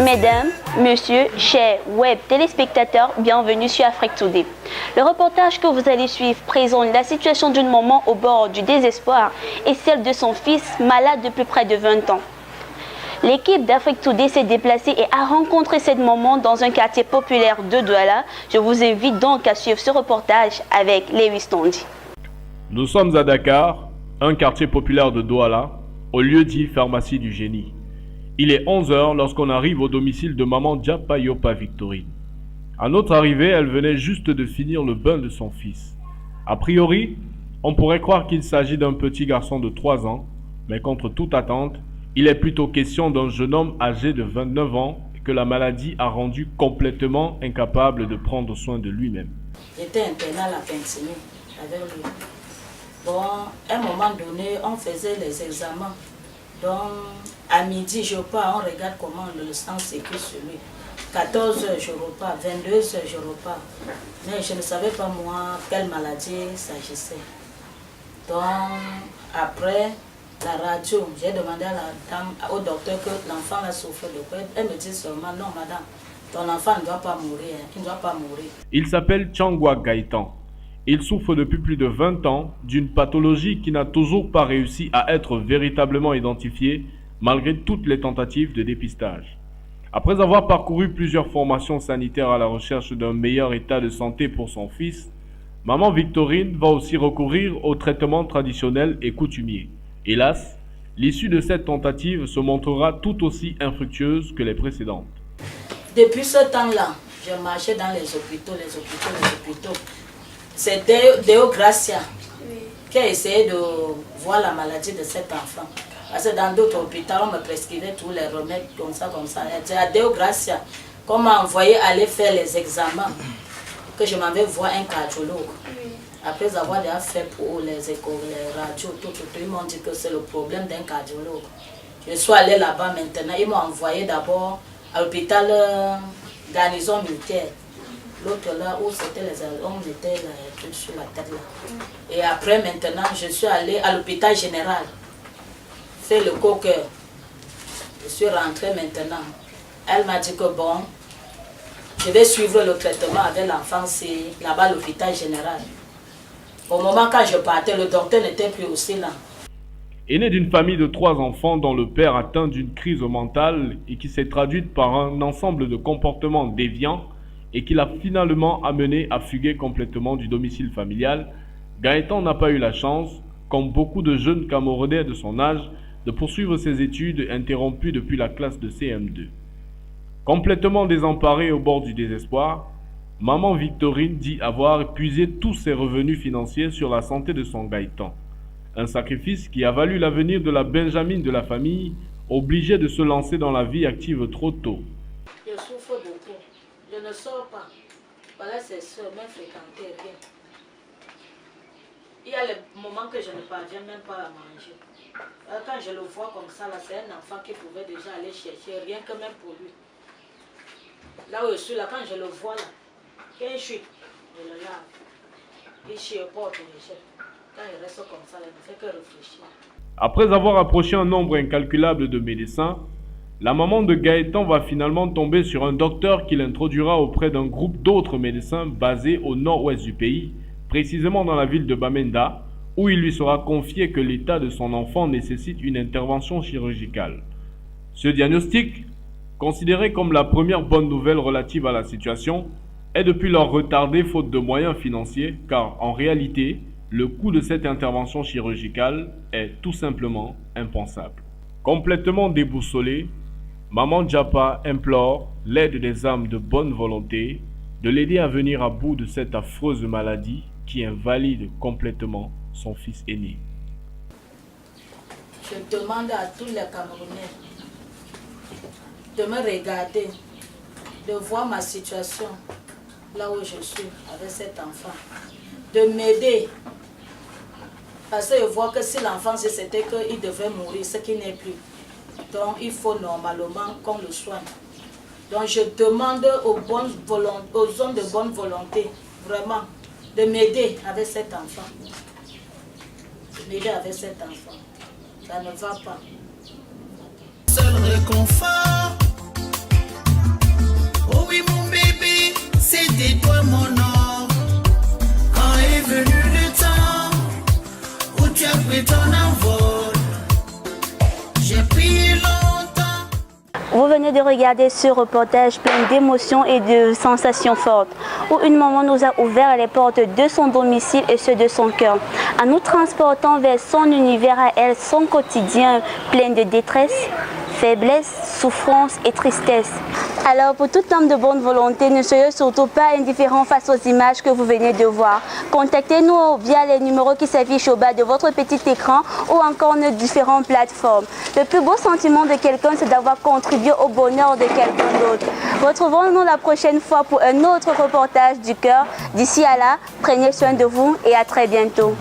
Mesdames, Messieurs, chers web téléspectateurs, bienvenue sur Afrique Today. Le reportage que vous allez suivre présente la situation d'une maman au bord du désespoir et celle de son fils malade depuis près de 20 ans. L'équipe d'Afrique Today s'est déplacée et a rencontré cette maman dans un quartier populaire de Douala. Je vous invite donc à suivre ce reportage avec Lewis Tondi. Nous sommes à Dakar, un quartier populaire de Douala, au lieu dit pharmacie du génie. Il est 11h lorsqu'on arrive au domicile de maman Diapa Yopa Victorine. À notre arrivée, elle venait juste de finir le bain de son fils. A priori, on pourrait croire qu'il s'agit d'un petit garçon de 3 ans, mais contre toute attente, il est plutôt question d'un jeune homme âgé de 29 ans que la maladie a rendu complètement incapable de prendre soin de lui-même. J'étais interné à la Pensiné avec lui. Bon, à un moment donné, on faisait les examens. Donc, à midi, je pars, on regarde comment le sang s'écoule sur lui. 14h, je repars, 22h, je repars. Mais je ne savais pas, moi, quelle maladie il s'agissait. Donc, après la radio, j'ai demandé à la dame, au docteur que l'enfant a souffert de quoi. Elle me dit seulement, non, madame, ton enfant ne doit pas mourir, il ne doit pas mourir. Il s'appelle Tchangwa Gaëtan. Il souffre depuis plus de 20 ans d'une pathologie qui n'a toujours pas réussi à être véritablement identifiée malgré toutes les tentatives de dépistage. Après avoir parcouru plusieurs formations sanitaires à la recherche d'un meilleur état de santé pour son fils, maman Victorine va aussi recourir aux traitements traditionnels et coutumiers. Hélas, l'issue de cette tentative se montrera tout aussi infructueuse que les précédentes. Depuis ce temps-là, je marchais dans les hôpitaux. C'est Deo Gracia qui a essayé de voir la maladie de cet enfant. Parce que dans d'autres hôpitaux, on me prescrivait tous les remèdes comme ça. C'est à Deo Gracia qu'on m'a envoyé aller faire les examens, que je m'en vais voir un cardiologue. Après avoir déjà fait pour les échos, les radios, tout, ils m'ont dit que c'est le problème d'un cardiologue. Je suis allée là-bas maintenant, ils m'ont envoyé d'abord à l'hôpital garnison militaire. L'autre là où c'était on mettait les trucs sur la tête là. Et après maintenant, je suis allée à l'hôpital général, faire le coqueur. Je suis rentrée maintenant. Elle m'a dit que bon, je vais suivre le traitement avec l'enfant, c'est là-bas à l'hôpital général. Au moment quand je partais, le docteur n'était plus aussi là. Aîné d'une famille de 3 enfants dont le père atteint d'une crise mentale et qui s'est traduite par un ensemble de comportements déviants et qui l'a finalement amené à fuguer complètement du domicile familial, Gaëtan n'a pas eu la chance, comme beaucoup de jeunes Camerounais de son âge, de poursuivre ses études interrompues depuis la classe de CM2. Complètement désemparée au bord du désespoir, maman Victorine dit avoir épuisé tous ses revenus financiers sur la santé de son Gaëtan. Un sacrifice qui a valu l'avenir de la Benjamine de la famille, obligée de se lancer dans la vie active trop tôt. Je souffre beaucoup. Je ne sors pas. Voilà, c'est sûr, même fréquenter rien. Il y a les moments que je ne parviens même pas à manger. Quand je le vois comme ça, là, c'est un enfant qui pouvait déjà aller chercher, rien que même pour lui. Là où je suis, là, quand je le vois, là, quand je suis, je le lave. Il chipote, je jette. Quand il reste comme ça, il ne fait que réfléchir. Après avoir approché un nombre incalculable de médecins, la maman de Gaëtan va finalement tomber sur un docteur qui l'introduira auprès d'un groupe d'autres médecins basés au nord-ouest du pays, précisément dans la ville de Bamenda, où il lui sera confié que l'état de son enfant nécessite une intervention chirurgicale. Ce diagnostic, considéré comme la première bonne nouvelle relative à la situation, est depuis lors retardé faute de moyens financiers, car en réalité, le coût de cette intervention chirurgicale est tout simplement impensable. Complètement déboussolée, maman Diapa implore l'aide des âmes de bonne volonté de l'aider à venir à bout de cette affreuse maladie qui invalide complètement son fils aîné. Je demande à tous les Camerounais de me regarder, de voir ma situation là où je suis avec cet enfant, de m'aider. Parce que je vois que si l'enfant c'était qu'il devait mourir, ce qui n'est plus. Donc il faut normalement qu'on le soigne. Donc je demande aux hommes de bonne volonté, vraiment, de m'aider avec cet enfant. De m'aider avec cet enfant. Ça ne va pas. Seul réconfort regarder ce reportage plein d'émotions et de sensations fortes, où une maman nous a ouvert les portes de son domicile et ceux de son cœur, en nous transportant vers son univers à elle, son quotidien plein de détresse, faiblesse, souffrance et tristesse. Alors pour toute homme de bonne volonté, ne soyez surtout pas indifférent face aux images que vous venez de voir. Contactez-nous via les numéros qui s'affichent au bas de votre petit écran ou encore nos différentes plateformes. Le plus beau sentiment de quelqu'un, c'est d'avoir contribué au bonheur de quelqu'un d'autre. Retrouvons-nous la prochaine fois pour un autre reportage du cœur. D'ici à là, prenez soin de vous et à très bientôt.